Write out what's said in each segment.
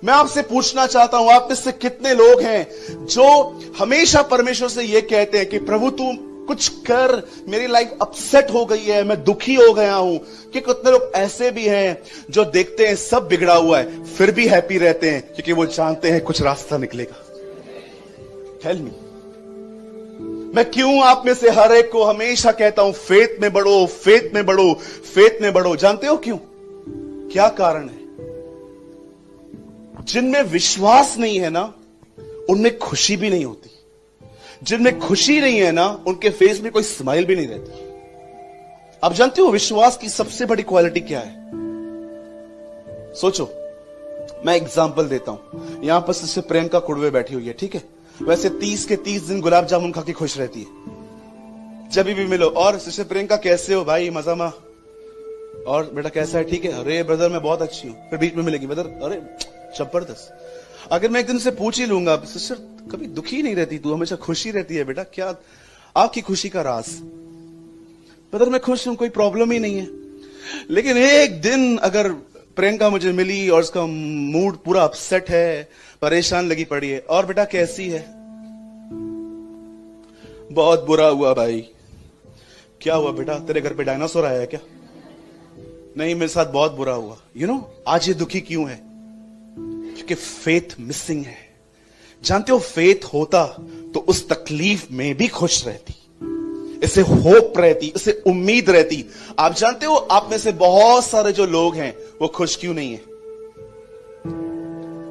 मैं आपसे पूछना चाहता हूं, आप में से कितने लोग हैं जो हमेशा परमेश्वर से यह कहते हैं कि प्रभु तू कुछ कर, मेरी लाइफ अपसेट हो गई है, मैं दुखी हो गया हूं। कि कितने लोग ऐसे भी हैं जो देखते हैं सब बिगड़ा हुआ है फिर भी हैप्पी रहते हैं क्योंकि वो जानते हैं कुछ रास्ता निकलेगा। टेल मी, मैं क्यों आप में से हर एक को हमेशा कहता हूं फेथ में बढ़ो, फेथ में बढ़ो, फेथ में बढ़ो। जानते हो क्यों? क्या कारण है? जिनमें विश्वास नहीं है ना, उनमें खुशी भी नहीं होती। जिनमें खुशी नहीं है ना, उनके फेस में कोई स्माइल भी नहीं रहती। आप जानते हो विश्वास की सबसे बड़ी क्वालिटी क्या है? सोचो, मैं एग्जांपल देता हूं। यहां पर सिस्टर प्रियंका कुड़वे बैठी हुई है, ठीक है? वैसे 30 के 30 दिन गुलाब जामुन खा के खुश रहती है जब भी मिलो। और सिस्टर प्रियंका कैसे हो भाई? मजा मा। और बेटा कैसा है? ठीक है। अरे ब्रदर मैं बहुत अच्छी हूं। फिर बीच में मिलेगी, ब्रदर अरे जबरदस्त। अगर मैं एक दिन से पूछ ही लूंगा, सिस्टर कभी दुखी नहीं रहती तू, हमेशा खुशी रहती है, बेटा क्या आपकी खुशी का राज? ब्रदर मैं खुश हूं, कोई प्रॉब्लम ही नहीं है। लेकिन एक दिन अगर प्रियंका मुझे मिली और उसका मूड पूरा अपसेट है, परेशान लगी पड़ी है, और बेटा कैसी है? बहुत बुरा हुआ भाई। क्या हुआ बेटा? तेरे घर पे डायनासोर आया है क्या? नहीं, मेरे साथ बहुत बुरा हुआ। यू नो आज ये दुखी क्यों है? क्योंकि फेथ मिसिंग है। जानते हो फेथ होता तो उस तकलीफ में भी खुश रहती, इसे होप रहती, इसे उम्मीद रहती। आप जानते हो आप में से बहुत सारे जो लोग हैं वो खुश क्यों नहीं है?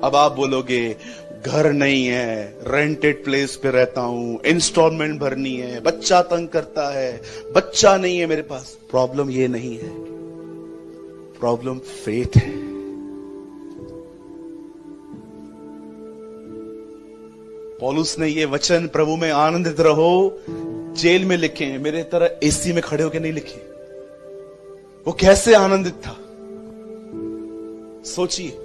अब आप बोलोगे घर नहीं है, रेंटेड प्लेस पे रहता हूं, इंस्टॉलमेंट भरनी है, बच्चा तंग करता है, बच्चा नहीं है मेरे पास। प्रॉब्लम ये नहीं है, प्रॉब्लम फेथ है। पौलुस ने ये वचन प्रभु में आनंदित रहो जेल में लिखे हैं, मेरे तरह एसी में खड़े होकर नहीं लिखे। वो कैसे आनंदित था सोचिए।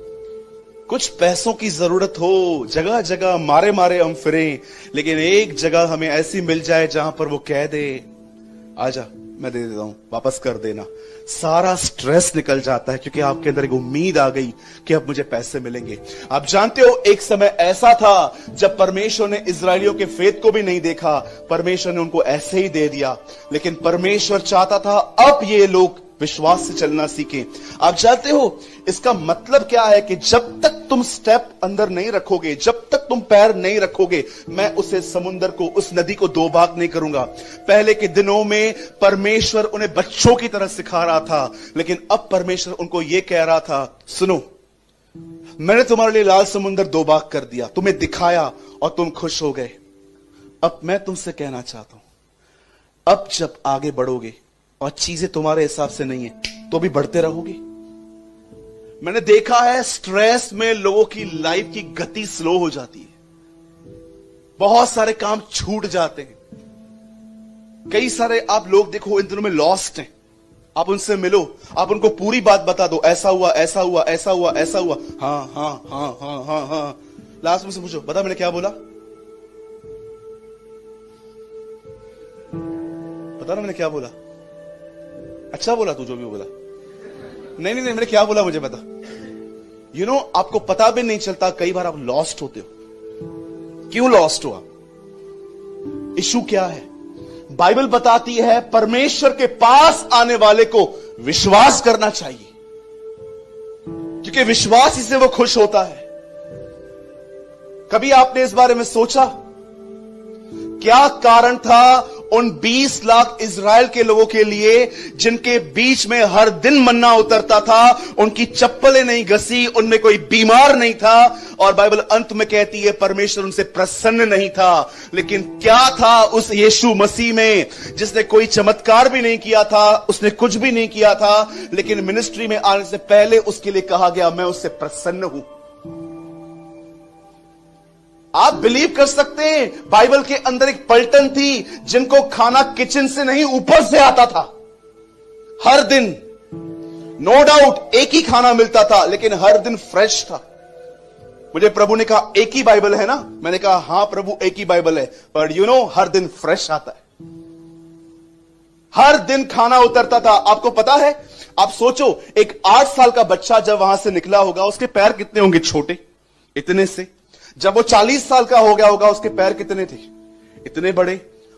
कुछ पैसों की जरूरत हो, जगह जगह मारे मारे हम फिरें, लेकिन एक जगह हमें ऐसी मिल जाए जहां पर वो कह दे आजा मैं दे देता हूं, वापस कर देना। सारा स्ट्रेस निकल जाता है क्योंकि आपके अंदर एक उम्मीद आ गई कि अब मुझे पैसे मिलेंगे। आप जानते हो एक समय ऐसा था जब परमेश्वर ने इजरायलियों के फेथ को भी नहीं देखा, परमेश्वर ने उनको ऐसे ही दे दिया। लेकिन परमेश्वर चाहता था अब ये लोग विश्वास से चलना सीखें। आप जानते हो इसका मतलब क्या है? कि जब तक तुम स्टेप अंदर नहीं रखोगे, जब तक तुम पैर नहीं रखोगे, मैं उसे समुद्र को, उस नदी को दो भाग नहीं करूंगा। पहले के दिनों में परमेश्वर उन्हें बच्चों की तरह सिखा रहा था, लेकिन अब परमेश्वर उनको यह कह रहा था, सुनो मैंने तुम्हारे लिए लाल समुद्र दो भाग कर दिया, तुम्हें दिखाया और तुम खुश हो गए। अब मैं तुमसे कहना चाहता हूं, अब जब आगे बढ़ोगे और चीजें तुम्हारे हिसाब से नहीं है तो भी बढ़ते रहोगे। मैंने देखा है स्ट्रेस में लोगों की लाइफ की गति स्लो हो जाती है, बहुत सारे काम छूट जाते हैं। कई सारे आप लोग देखो इन दिनों में लॉस्ट हैं, आप उनसे मिलो, आप उनको पूरी बात बता दो, ऐसा हुआ ऐसा हुआ ऐसा हुआ ऐसा हुआ, हाँ हाँ हाँ हाँ हाँ हाँ। लास्ट में से पूछो बता मैंने क्या बोला, बता ना मैंने क्या बोला। अच्छा बोला तू जो भी बोला। नहीं नहीं नहीं मैंने क्या बोला मुझे बता। यू नो आपको पता भी नहीं चलता कई बार आप लॉस्ट होते हो। क्यों लॉस्ट हो आप? इशू क्या है? बाइबल बताती है परमेश्वर के पास आने वाले को विश्वास करना चाहिए, क्योंकि विश्वास ही से वो खुश होता है। कभी आपने इस बारे में सोचा क्या कारण था उन 20 लाख इजराइल के लोगों के लिए जिनके बीच में हर दिन मन्ना उतरता था, उनकी चप्पलें नहीं घसी, उनमें कोई बीमार नहीं था, और बाइबल अंत में कहती है परमेश्वर उनसे प्रसन्न नहीं था। लेकिन क्या था उस यीशु मसीह में जिसने कोई चमत्कार भी नहीं किया था, उसने कुछ भी नहीं किया था, लेकिन मिनिस्ट्री में आने से पहले उसके लिए कहा गया मैं उससे प्रसन्न हूं। आप बिलीव कर सकते हैं बाइबल के अंदर एक पलटन थी जिनको खाना किचन से नहीं ऊपर से आता था। हर दिन नो डाउट एक ही खाना मिलता था, लेकिन हर दिन फ्रेश था। मुझे प्रभु ने कहा एक ही बाइबल है ना? मैंने कहा हां प्रभु एक ही बाइबल है, पर यू नो हर दिन फ्रेश आता है, हर दिन खाना उतरता था। आपको पता है, आप सोचो एक 8 साल का बच्चा जब वहां से निकला होगा, उसके पैर कितने होंगे? छोटे। इतने से। जब वो 40 साल का हो गया होगा, उसके पैर कितने थे? इतने बड़े।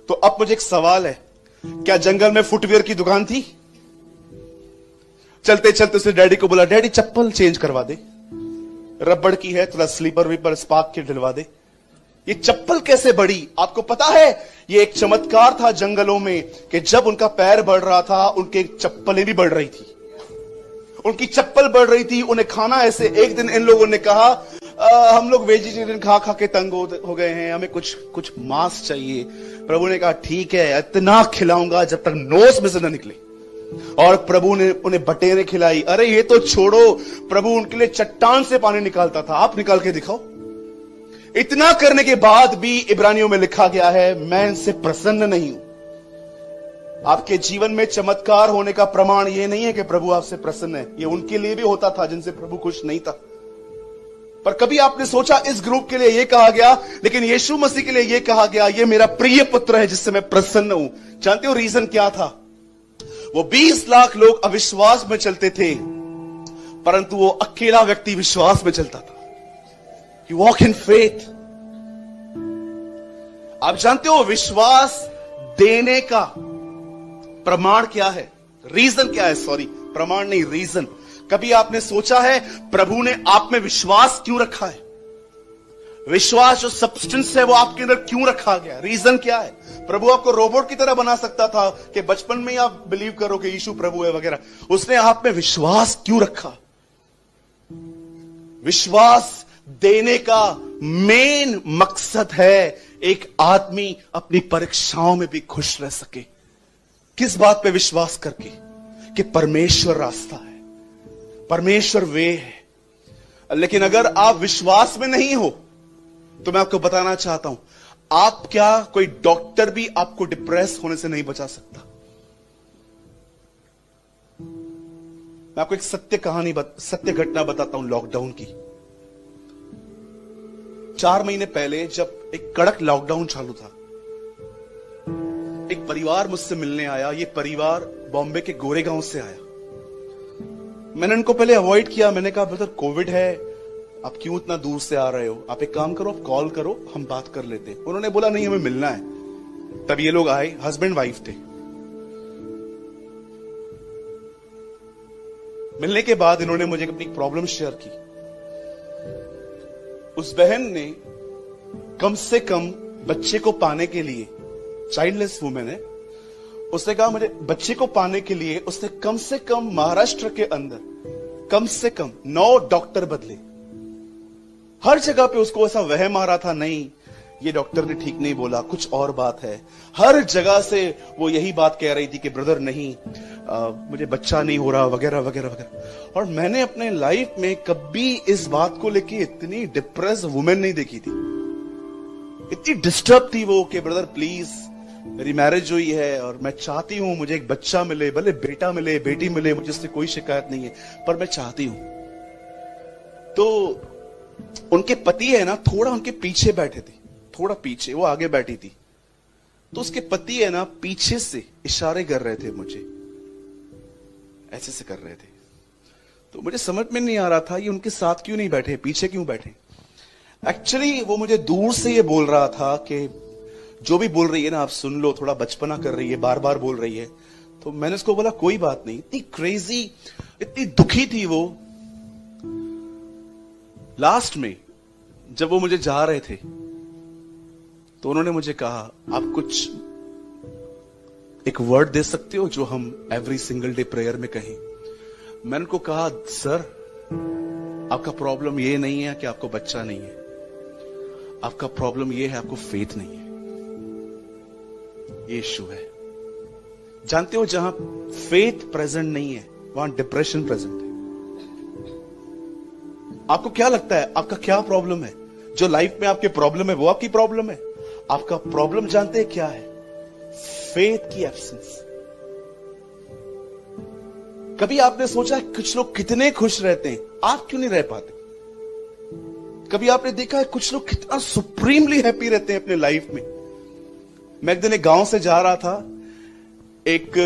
तो अब मुझे एक सवाल है, क्या जंगल में फुटवियर की दुकान थी? चलते चलते उसने डैडी को बोला, डैडी चप्पल चेंज करवा दे, रबड़ की है, थोड़ा स्लीपर वीपर स्पार्क के डलवा दे। ये चप्पल कैसे बढ़ी? आपको पता है, ये एक चमत्कार था जंगलों में कि जब उनका पैर बढ़ रहा था, उनके चप्पलें भी बढ़ रही थी। उनकी चप्पल बढ़ रही थी, उन्हें खाना ऐसे। एक दिन इन लोगों ने कहा, हम लोग वेजिटेरियन खा खा के तंग हो गए हैं, हमें कुछ मांस चाहिए। प्रभु ने कहा, ठीक है, इतना खिलाऊंगा जब तक नोस में से न निकले। और प्रभु ने उन्हें बटेरें खिलाई। अरे ये तो छोड़ो, प्रभु उनके लिए चट्टान से पानी निकालता था। आप निकाल के दिखाओ। इतना करने के बाद भी इब्रानियों में लिखा गया है, मैं इनसे प्रसन्न नहीं हूं। आपके जीवन में चमत्कार होने का प्रमाण यह नहीं है कि प्रभु आपसे प्रसन्न है। यह उनके लिए भी होता था जिनसे प्रभु खुश नहीं था। पर कभी आपने सोचा, इस ग्रुप के लिए यह कहा गया, लेकिन यीशु मसीह के लिए यह कहा गया, यह मेरा प्रिय पुत्र है जिससे मैं प्रसन्न हूं। जानते हो रीजन क्या था? वो 20 लाख लोग अविश्वास में चलते थे, परंतु वो अकेला व्यक्ति विश्वास में चलता था। You walk in faith। आप जानते हो विश्वास देने का प्रमाण क्या है? रीजन क्या है? सॉरी, प्रमाण नहीं, रीजन। कभी आपने सोचा है प्रभु ने आप में विश्वास क्यों रखा है? विश्वास जो सब्सटेंस है वो आपके अंदर क्यों रखा गया? रीजन क्या है? प्रभु आपको रोबोट की तरह बना सकता था कि बचपन में ही आप बिलीव करो कि यीशु प्रभु है वगैरह। उसने आप में विश्वास क्यों रखा? विश्वास देने का मेन मकसद है एक आदमी अपनी परीक्षाओं में भी खुश रह सके। किस बात पे विश्वास करके? कि परमेश्वर रास्ता है, परमेश्वर वे है। लेकिन अगर आप विश्वास में नहीं हो तो मैं आपको बताना चाहता हूं, आप क्या, कोई डॉक्टर भी आपको डिप्रेस होने से नहीं बचा सकता। मैं आपको एक सत्य घटना बताता हूं लॉकडाउन की। 4 महीने पहले जब एक कड़क लॉकडाउन चालू था, एक परिवार मुझसे मिलने आया। ये परिवार बॉम्बे के गोरेगांव से आया। मैंने उनको पहले अवॉइड किया। मैंने कहा, ब्रदर कोविड है, आप क्यों इतना दूर से आ रहे हो? आप एक काम करो, आप कॉल करो, हम बात कर लेते हैं। उन्होंने बोला, नहीं हमें मिलना है। तब ये लोग आए, हस्बैंड वाइफ थे। मिलने के बाद इन्होंने मुझे अपनी प्रॉब्लम शेयर की। उस बहन ने कम से कम बच्चे को पाने के लिए, चाइल्डलेस वुमेन है, उसने कहा मुझे बच्चे को पाने के लिए उसने कम से कम महाराष्ट्र के अंदर कम से कम 9 डॉक्टर बदले। हर जगह पे उसको ऐसा वहम आ रहा था, नहीं ये डॉक्टर ने ठीक नहीं बोला, कुछ और बात है। हर जगह से वो यही बात कह रही थी कि ब्रदर नहीं, मुझे बच्चा नहीं हो रहा वगैरह वगैरह वगैरह। और मैंने अपने लाइफ में कभी इस बात को लेके इतनी डिप्रेस वुमेन नहीं देखी थी। इतनी डिस्टर्ब थी वो कि ब्रदर प्लीज, मेरी मैरिज हुई है और मैं चाहती हूं मुझे एक बच्चा मिले, भले बेटा मिले बेटी मिले, मुझे इससे कोई शिकायत नहीं है, पर मैं चाहती हूं। तो उनके पति है ना, थोड़ा उनके पीछे बैठे थे, थोड़ा पीछे, वो आगे बैठी थी। तो उसके पति है ना, पीछे से इशारे कर रहे थे मुझे, ऐसे से कर रहे थे। तो मुझे समझ में नहीं आ रहा था ये उनके साथ क्यों नहीं बैठे, पीछे क्यों बैठे। एक्चुअली वो मुझे दूर से ये बोल रहा था कि जो भी बोल रही है ना आप सुन लो, थोड़ा बचपना कर रही है, बार बार बोल रही है। तो मैंने उसको बोला कोई बात नहीं। इतनी क्रेजी, इतनी दुखी थी वो। लास्ट में जब वो मुझे जा रहे थे तो उन्होंने मुझे कहा, आप कुछ एक वर्ड दे सकते हो जो हम एवरी सिंगल डे प्रेयर में कहें। मैंने उनको कहा, सर आपका प्रॉब्लम ये नहीं है कि आपको बच्चा नहीं है, आपका प्रॉब्लम ये है आपको फेथ नहीं है। ये इशू है। जानते हो जहां फेथ प्रेजेंट नहीं है वहां डिप्रेशन प्रेजेंट है। आपको क्या लगता है आपका क्या प्रॉब्लम है? जो लाइफ में आपके प्रॉब्लम है वो आपकी प्रॉब्लम है? आपका प्रॉब्लम जानते हैं क्या है? फेथ की एब्सेंस। कभी आपने सोचा कुछ लोग कितने खुश रहते हैं, आप क्यों नहीं रह पाते? कभी आपने देखा है कुछ लोग कितना सुप्रीमली हैप्पी रहते हैं अपने लाइफ में? मैं एक दिन एक गांव से जा रहा था, एक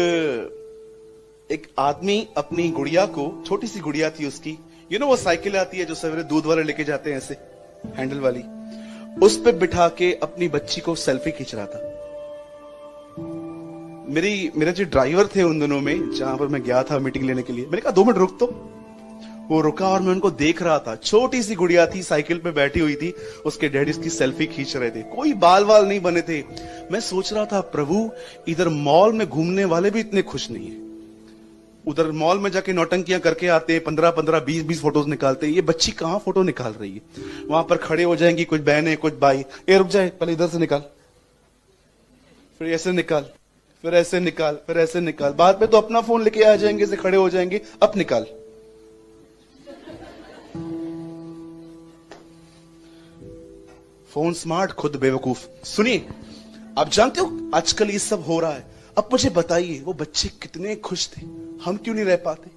आदमी अपनी गुड़िया को, छोटी सी गुड़िया थी उसकी, वो साइकिल आती है जो सवेरे दूध वाले लेके जाते हैं ऐसे, हैंडल वाली, उस पे बिठा के अपनी बच्ची को सेल्फी खींच रहा था। मेरे जो ड्राइवर थे उन दिनों में, जहां पर मैं गया था मीटिंग लेने के लिए, मैंने कहा 2 मिनट रुक तो। वो रुका और मैं उनको देख रहा था। छोटी सी गुड़िया थी, साइकिल पे बैठी हुई थी, उसके डैडी उसकी सेल्फी खींच रहे थे। कोई बाल वाल नहीं बने थे। मैं सोच रहा था, प्रभु इधर मॉल में घूमने वाले भी इतने खुश नहीं है। उधर मॉल में जाके नौटंकियां करके आते हैं, 15-15, 20-20 फोटोज निकालते हैं। ये बच्ची कहां फोटो निकाल रही है? वहां पर खड़े हो जाएंगी कुछ बहनें, कुछ भाई, ए रुक जाए, पहले इधर से निकाल, फिर ऐसे निकाल, फिर ऐसे निकाल, फिर ऐसे निकाल। बाद में तो अपना फोन लेके आ जाएंगे, से खड़े हो जाएंगे, अब निकाल। फोन स्मार्ट, खुद बेवकूफ। सुनिए, आप जानते हो आजकल ये सब हो रहा है। अब मुझे बताइए, वो बच्चे कितने खुश थे, हम क्यों नहीं रह पाते?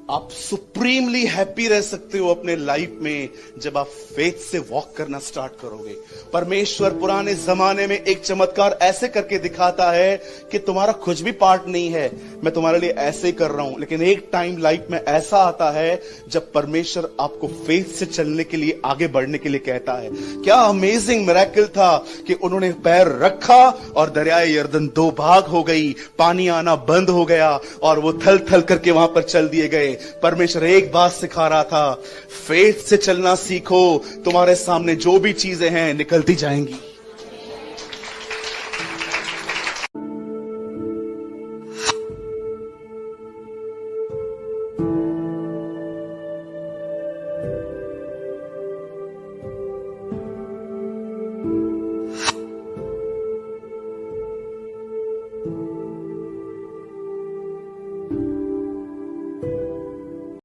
आप सुप्रीमली हैप्पी रह सकते हो अपने लाइफ में जब आप फेथ से वॉक करना स्टार्ट करोगे। परमेश्वर पुराने जमाने में एक चमत्कार ऐसे करके दिखाता है कि तुम्हारा कुछ भी पार्ट नहीं है, मैं तुम्हारे लिए ऐसे ही कर रहा हूं। लेकिन एक टाइम लाइफ में ऐसा आता है जब परमेश्वर आपको फेथ से चलने के लिए, आगे बढ़ने के लिए कहता है। क्या अमेजिंग मिरेकल था कि उन्होंने पैर रखा और दरियाए यरदन 2 भाग हो गई, पानी आना बंद हो गया और वो थल थल करके वहां पर चल दिए गए। परमेश्वर एक बात सिखा रहा था, फेथ से चलना सीखो, तुम्हारे सामने जो भी चीजें हैं निकलती जाएंगी।